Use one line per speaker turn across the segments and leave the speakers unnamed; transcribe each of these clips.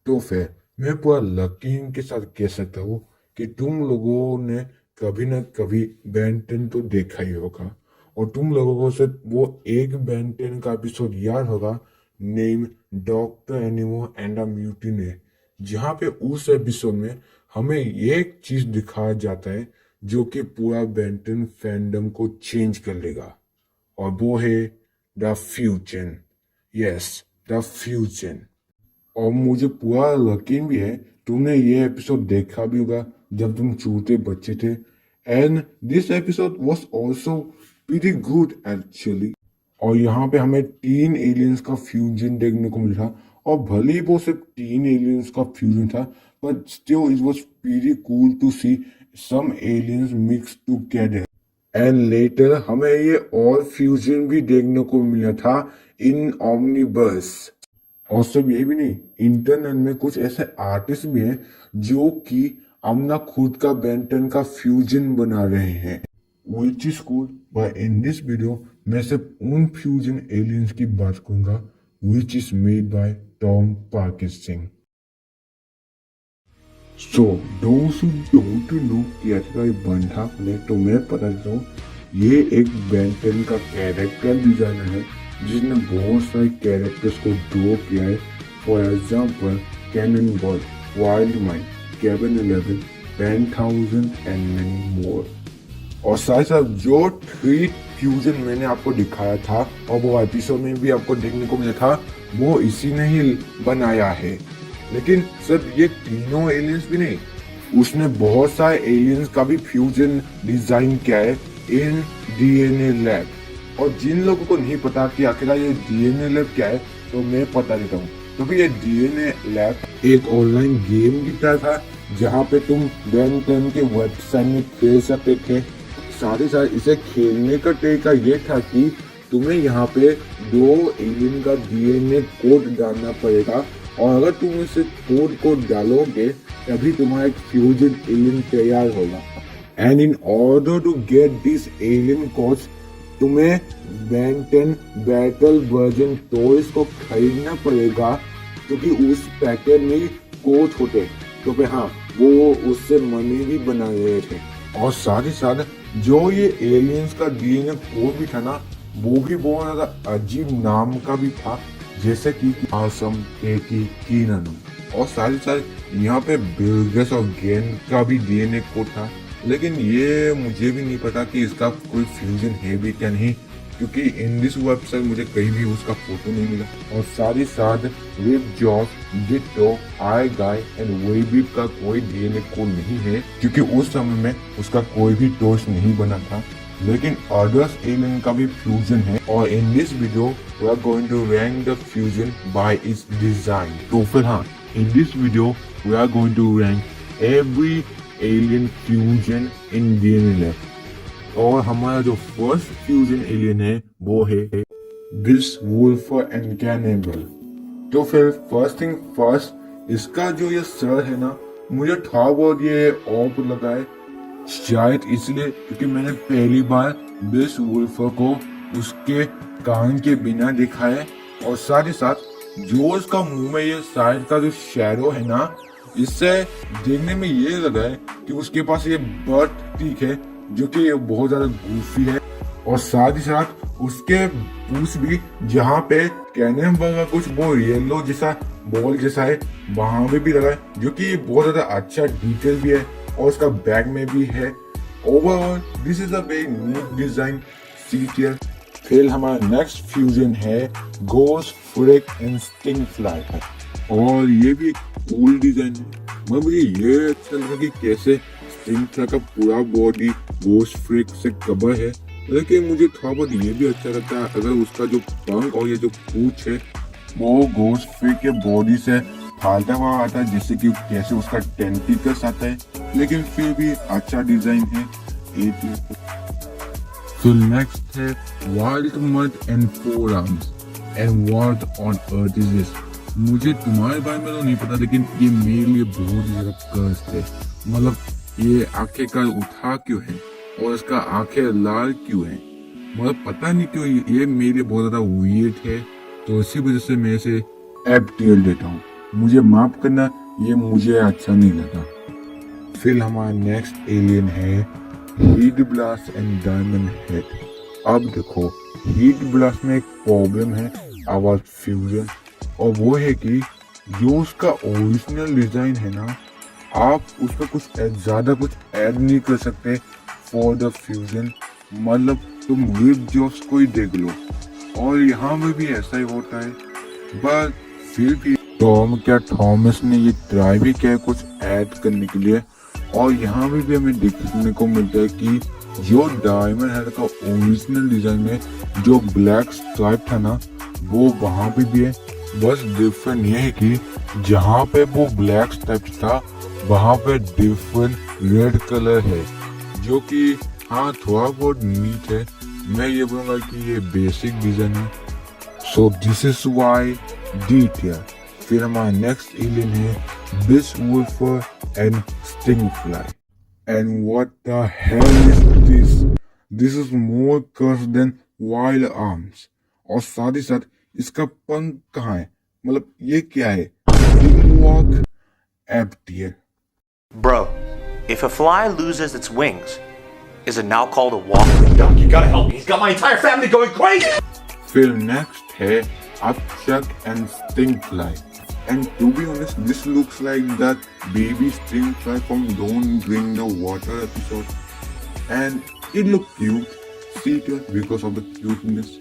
तो फिर मैं पूरा यकीन के साथ कह सकता हूँ कि तुम लोगों ने कभी ना कभी बेन 10 तो देखा ही होगा। और तुम लोगों को सिर्फ वो एक बेन 10 का एपिसोड याद होगा, name Doctor Animo and a mutiny, जहाँ पे उस एपिसोड में हमें एक चीज दिखाया जाता है जो कि पूरा बेन 10 फैंडम को चेंज कर लेगा, और वो है the fusion. Yes, the fusion. और मुझे पूरा यकीन भी है तुमने ये एपिसोड देखा भी होगा जब तुम छोटे बच्चे थे। And this episode was also pretty good actually. और यहाँ पे हमें 3 एलियंस का फ्यूजन देखने को मिला था। और भले ही वो सिर्फ 3 एलियंस का फ्यूजन था, but still it was pretty cool to see some aliens mix together. And later हमें ये और फ्यूजन भी देखने को मिला था इन ओमनीबस। और सिर्फ ये भी नहीं, इंटरनेट में कुछ ऐसे आर्टिस्ट भी हैं जो कि अपना खुद का बेंटन का फ्यूजन बना रहे हैं, which is cool. But in this video मैं सिर्फ उन फ्यूजन एलियंस की बात करूंगा which is made by Tom Parkinson. So दोस्त डोंट नो कैसा ये बंधा ने तो मैं पता देता हूँ, ये एक बेंटन का कैरेक्टर डिजाइनर है जिसने बहुत सारे कैरेक्टर्स को ड्रॉ किया है। For example cannon ball, wild mind, Kevin 11, 10,000 and many more. और साथ साथ जो 3 फ्यूजन मैंने आपको दिखाया था और वो एपिसोड में भी आपको देखने को मिला था, वो इसी ने ही बनाया है। लेकिन सिर्फ ये तीनों एलियंस भी नहीं, उसने बहुत सारे एलियंस का भी फ्यूजन डिजाइन किया है इन डीएनए लैब। और जिन लोगों को नहीं पता कि आखिर ये डीएनए लैब क्या है, तो मैं बता देता हूँ। क्योंकि ये डीएनए लैब एक ऑनलाइन गेम की तरह था जहाँ पे तुम बेन 10 के वेबसाइट में खेल सकते थे। साथ ही साथ इसे खेलने का तरीका ये था कि तुम्हें यहाँ पे 2 एलियन का डीएनए कोड डालना पड़ेगा, और अगर तुम इस कोड को डालोगे तभी तुम्हारा एक फ्यूजन एलियन तैयार होगा। And in order to get this alien codes तुम्हें बेन 10 बैटल वर्जन टॉयज को खरीदना पड़ेगा, क्योंकि उस पैकेट में कोड होते। तो फिर हाँ, वो उससे मनी भी बना रहे थे। और साथ ही साथ जो ये एलियंस का डीएनए कोड भी था ना, वो भी बहुत ज्यादा अजीब नाम का भी था, जैसे कि आसम, एटी, कीनन। और साथ ही साथ यहाँ पे बिलगेस और गेन का भी डीएनए कोड था। लेकिन ये मुझे भी नहीं पता कि इसका कोई फ्यूजन है भी क्या नहीं, क्योंकि इन दिस वेबसाइट मुझे कहीं भी उसका फोटो नहीं मिला। और साथ ही साथ Ripjaws, Ditto, Eye Guy and Way Big का कोई डीएनए कोड नहीं है, क्योंकि उस समय में उसका कोई भी टोस्ट नहीं बना था। लेकिन अदर्स एलियन का भी फ्यूजन है, और in this video we are going to rank the fusion by its design. तो फिर हाँ, in this video we are going to rank every alien fusion in DNA lab. और हमारा जो फर्स्ट फ्यूजन एलियन है वो है बिस वुल्फर एंड कैनिबल। तो फिर फर्स्ट थिंग फर्स्ट, इसका जो ये सर है ना, मुझे थोड़ा बहुत ये ऑफ लगा है, शायद इसलिए क्योंकि मैंने पहली बार बिस वुल्फर को उसके कान के बिना देखा है। और साथ ही साथ जो उसका मुंह में ये साइड का जो शैडो है ना, इससे देखने में ये लगा है कि उसके पास ये बर्ड टीक है जो कि बहुत ज्यादा गूफी है। और साथ ही साथ उसके पूछ भी, जहाँ पे कैनन का कुछ वो येलो जैसा बॉल जैसा है, वहां पे भी लगा है, जो कि बहुत ज्यादा अच्छा डिटेल भी है। और उसका बैग में भी है। Overall this is a very neat design सीटियर। फिर हमारा नेक्स्ट फ्यूजन है Ghostfreak and Stingfly. और ये भी कूल डिजाइन है। मुझे ये अच्छा लगा कि कैसे स्टिंग फ्लाई का पूरा बॉडी गोस्ट फ्रिक से कवर है। लेकिन मुझे थोड़ा बहुत ये भी अच्छा लगता है अगर उसका जो पंख और ये जो पूंछ है वो गोस्ट फ्रिक के बॉडी से फालता हुआ आता है, जिससे कि कैसे उसका टेंटिकल्स आता है। लेकिन फिर भी अच्छा डिजाइन है। तो नेक्स्ट है wild mud and four Arms and what on earth is this. मुझे तुम्हारे बारे में तो नहीं पता, लेकिन ये मेरे लिए बहुत ही ज्यादा कर्स है। मतलब ये आंखें का उठा क्यों है और इसका आंखें लाल क्यों है, मतलब पता नहीं क्यों ये मेरे लिए बहुत ज्यादा वियर्ड है। तो इसी वजह से मैं इसे एफ टियर देता हूँ। मुझे माफ करना, ये मुझे अच्छा नहीं लगा। फिर हमारा नेक्स्ट एलियन है heat blast and diamond head. अब देखो, हीट ब्लास्ट में एक प्रॉब्लम है आवाज फ्यूजन, और वो है कि जो उसका ओरिजिनल डिजाइन है ना, आप उस पर कुछ ज्यादा कुछ ऐड नहीं कर सकते फॉर द फ्यूजन। मतलब तुम रिप जॉब्स को ही देख लो, और यहाँ में भी ऐसा ही होता है। बट फिर भी थॉमस ने ये ट्राई भी किया कुछ ऐड करने के लिए, और यहाँ भी हमें देखने को मिलता है कि जो डायमंड हेड का ओरिजिनल डिजाइन में जो ब्लैक स्ट्राइप था ना, वो वहां पे भी है। बस डिफरेंट ये है कि जहाँ पे वो ब्लैक स्ट्राइप था, वहां पे डिफरेंट रेड कलर है, जो कि हाँ थोड़ा बहुत नीट है। मैं ये बोलूंगा कि ये बेसिक डिजाइन है। So this is why detail. फिर हमारा नेक्स्ट एलियन है Blitzwolfer and Stinkfly. And what the hell is this? This is more curse than wild arms. और साथ ही साथ इसका पंख कहाँ है? मतलब ये क्या है? Walk एप्टियर।
Bro, if a fly loses its wings, is it now called a walk? Doc, you gotta help me. He's got my entire family going crazy!
फिर नेक्स्ट है Upchuck and Stinkfly. And to be honest, this looks like that baby sting fly from Don't Drink the Water episode. And it looked cute. See it because of the cuteness.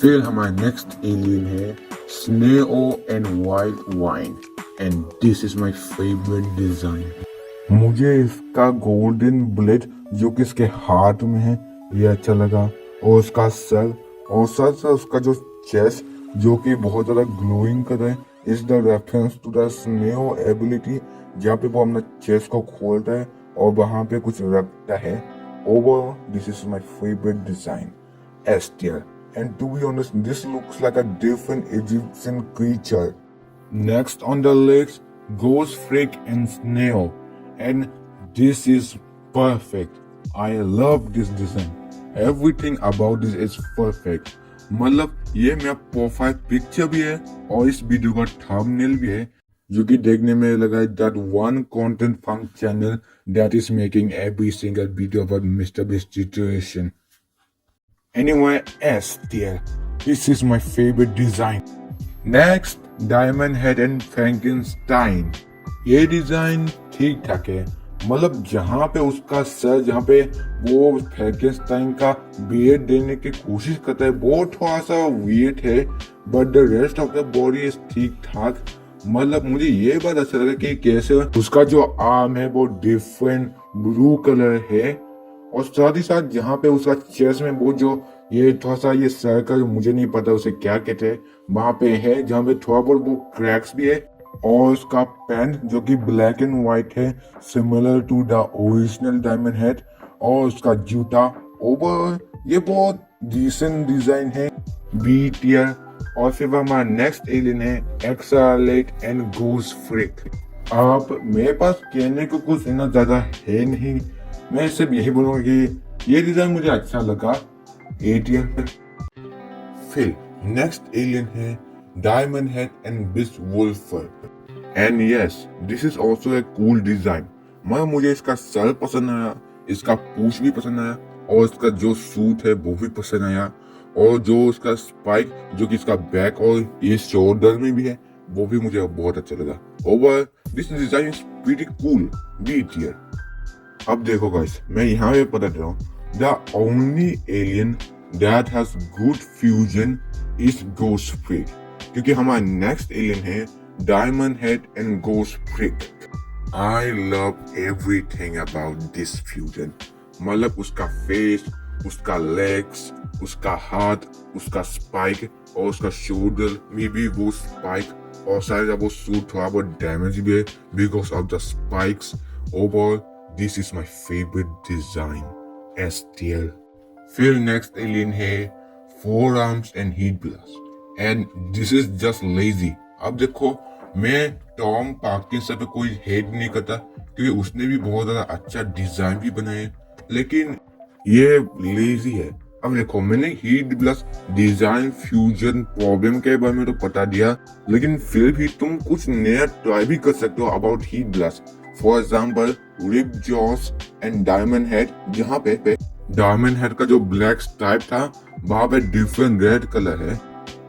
फिर हमारा next alien है Snareoh and Wildvine. And this is my favourite design. मुझे इसका golden bullet जो कि इसके हाथ में है, ये अच्छा लगा। और उसका सर, और साथ साथ उसका जो चेस्ट जो कि बहुत ज्यादा ग्लोइंग कर रहा है, is the reference to the Snareoh ability, जहाँ पे वो अपना चेस्ट को खोलता है और वहां पे कुछ रखता है। Overall this is my favourite design, S tier. And to be honest, this looks like a different Egyptian creature. Next on the list, Ghost Freak and Snail. And this is perfect. I love this design. Everything about this is perfect. मतलब ये मेरा profile picture भी है और इस video का thumbnail भी है, जो कि देखने में लगा है that one content farm channel that is making every single video about Mr. Beast situation. Anyway, S tier. This is my favorite design. Next, Diamond Head and Frankenstein. ये डिजाइन ठीक ठाक है। मतलब जहाँ पे उसका सर, जहाँ पे वो फ्रैंकेनस्टाइन का बियर्ड देने की कोशिश करता है, वो थोड़ा सा वियर्ड है, but the rest of the body is ठीक ठाक। मतलब मुझे ये बात अच्छा लगा कि कैसे उसका जो आर्म है वो डिफरेंट ब्लू कलर है, और साथ ही साथ जहाँ पे उसका चेस्ट में वो जो ये थोड़ा सा ये सर्कल, मुझे नहीं पता उसे क्या कहते हैं, वहां पे है, जहाँ पे थोड़ा बहुत वो क्रैक्स भी है। और उसका पैंट जो कि ब्लैक एंड व्हाइट है, similar to the original Diamondhead. और उसका जूता ओवर, ये बहुत डिसेंट डिजाइन है, बी टियर। और फिर हमारा नेक्स्ट एलियन है एक्सालेट एंड गोस्ट फ्रिक। अब मेरे पास कहने को कुछ इतना ज्यादा है नहीं, मैं सिर्फ यही बोलूंगा कि ये डिजाइन मुझे अच्छा लगा, ए टियर। फिर नेक्स्ट एलियन है Diamondhead and Blitzwolfer. And yes, this is also a cool design. मगर मुझे इसका सर पसंद आया, इसका पूंछ भी पसंद आया, और इसका जो सूट है वो भी पसंद आया, और जो उसका स्पाइक जो कि इसका बैक और ये शोल्डर में भी है, वो भी मुझे बहुत अच्छा लगा। Over this design is pretty cool, B tier. अब देखो गाइस, मैं यहाँ पे बता रहा हूँ, the only alien that has good fusion is Ghostfreak, क्योंकि हमारा नेक्स्ट एलियन है Diamondhead and Ghostfreak. I love everything about this fusion. मतलब उसका फेस, उसका लेग्स, उसका हाथ, उसका स्पाइक और उसका शोल्डर में भी वो स्पाइक, और सारा वो सूट थोड़ा बहुत डैमेज भी है because of the spikes. Overall this is my favourite design, S tier. फिर नेक्स्ट एलियन है Four Arms and Heatblast, and this is just lazy. अब देखो, मैं टॉम पार्किंसन पे कोई हेट नहीं करता, क्योंकि उसने भी बहुत ज्यादा अच्छा डिजाइन भी बनाया, लेकिन ये लेजी है। अब देखो मैंने heat plus design fusion problem के बारे में तो बता दिया, लेकिन फिर भी तुम कुछ नया ट्राई भी कर सकते हो about heat plus. For example Ripjaws and Diamondhead, जहाँ पे डायमंड हेड का जो ब्लैक स्ट्राइप था वहां पे डिफरेंट रेड कलर है,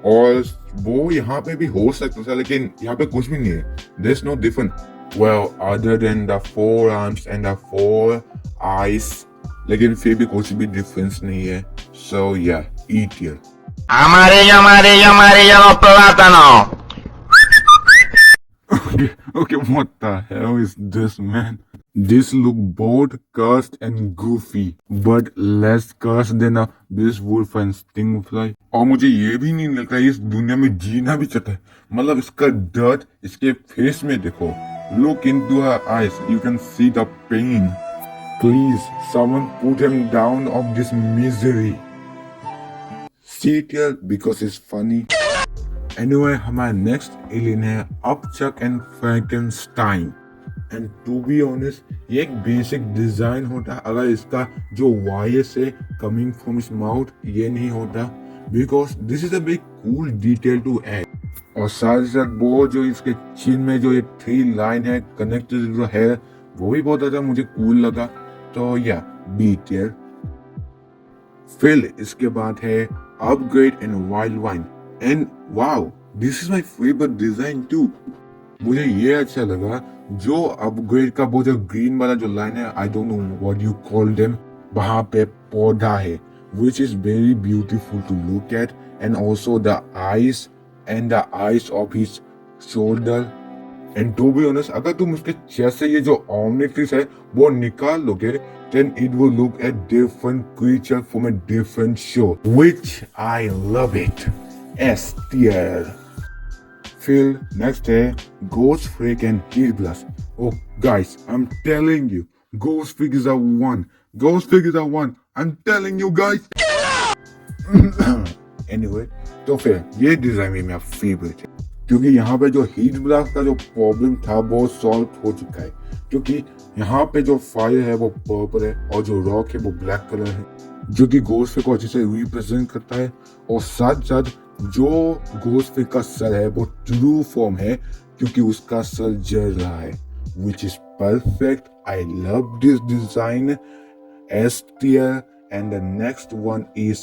और वो यहाँ पे भी हो सकता था, लेकिन यहाँ पे कुछ भी नहीं है। There's no different. Well, other than the four arms and the four eyes, लेकिन फिर भी कुछ भी डिफरेंस नहीं है। So yeah, E-tier.
Amarillo, amarillo, amarillo los plátanos.
Okay, what the hell is this, man? This look both cursed and goofy, but less cursed than a this wolf and stingfly. और मुझे ये भी नहीं लगता इस दुनिया में जीना भी चाहता है। मतलब इसका डर्ट इसके फेस में देखो। Look into her eyes, you can see the pain. Please, someone put him down of this misery. C-tier because it's funny. Anyway, हमारा नेक्स्ट एलियन है Upchuck and Frankenstein. And to be honest ये एक basic design होता है अगर इसका जो voice है कमिंग फ्रॉम इस माउथ ये नहीं होता, because this is a big cool detail to add. और साथ ही साथ वो जो इसके चिन में जो ये 3 लाइन है कनेक्टेड जो है वो भी बहुत ज्यादा मुझे कूल लगा। तो या बी टियर। फिर इसके बाद है upgrade and Wildvine. And wow, this is my favourite design too. मुझे ये अच्छा लगा जो अपग्रेड का वो जो ग्रीन वाला जो लाइन है, I don't know what you call them, वहां पे पौधा है which is very beautiful to look at, and also the eyes and the eyes of his shoulder. And to be honest, अगर तुम उसके चेस्ट से ये जो omnitrix है वो निकाल लोगे, then it will look a different creature from a different show, which I love it. S tier. Phil, next है Ghost Freak and Heat Blast. Oh guys, I'm telling you, Ghost Freak is a one. Ghost Freak is a one. I'm telling you guys. Anyway, तो फिर ये design भी मेरा favourite है, क्योंकि यहाँ पे जो हीट ब्लास्ट का जो प्रॉब्लम था वो सॉल्व हो चुका है, क्योंकि यहाँ पे जो फायर है वो पर्पल है और जो रॉक है वो ब्लैक कलर है, जो कि गोस्ट को अच्छे से रिप्रेजेंट करता है। और साथ साथ जो गोस्ट का सर है वो ट्रू फॉर्म है, क्योंकि उसका सर जल रहा है, which is perfect. I love this design. S tier. And the next one is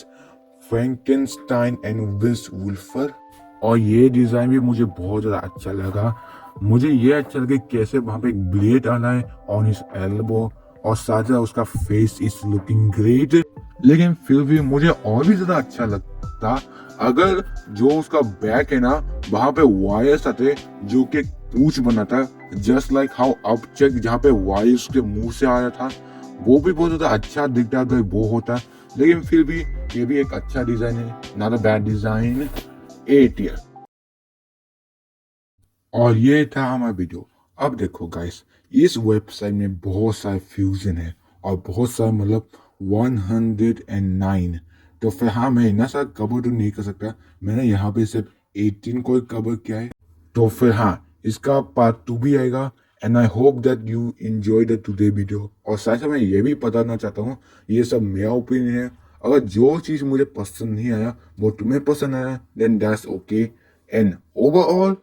Frankenstein and Wolfer. और ये डिजाइन भी मुझे बहुत ज्यादा अच्छा लगा। मुझे ये अच्छा लगा कैसे वहां पे एक ब्लेड आना है ऑन हिज एल्बो, और साथ ही उसका फेस इज लुकिंग ग्रेट। लेकिन फिर भी मुझे और भी ज्यादा अच्छा लगता अगर जो उसका बैक है ना वहां पे वायर्स आते जो कि पूंछ बना था, जस्ट लाइक हाउ अपचेक जहाँ पे वायर्स के मुंह से आ रहा था, वो भी बहुत ज्यादा अच्छा दिखता अगर वो होता। लेकिन फिर भी ये भी एक अच्छा डिजाइन है, not a bad design. A tier. और ये था हमारा वीडियो। अब देखो गाइस, इस वेबसाइट में बहुत सारे फ्यूजन है और बहुत सारे मतलब 109। तो फिर हाँ, मैं इतना सारा कवर तो नहीं कर सकता, मैंने यहाँ पे सिर्फ 18 को कवर किया है। तो फिर हाँ, इसका पार्ट 2 भी आएगा। And I hope that you enjoy the today video. और साथ ही मैं ये भी बताना चाहता हूँ, ये सब मेरा ओपिनियन है। अगर जो चीज़ मुझे पसंद नहीं आया वो तुम्हें पसंद आया, then that's okay. And overall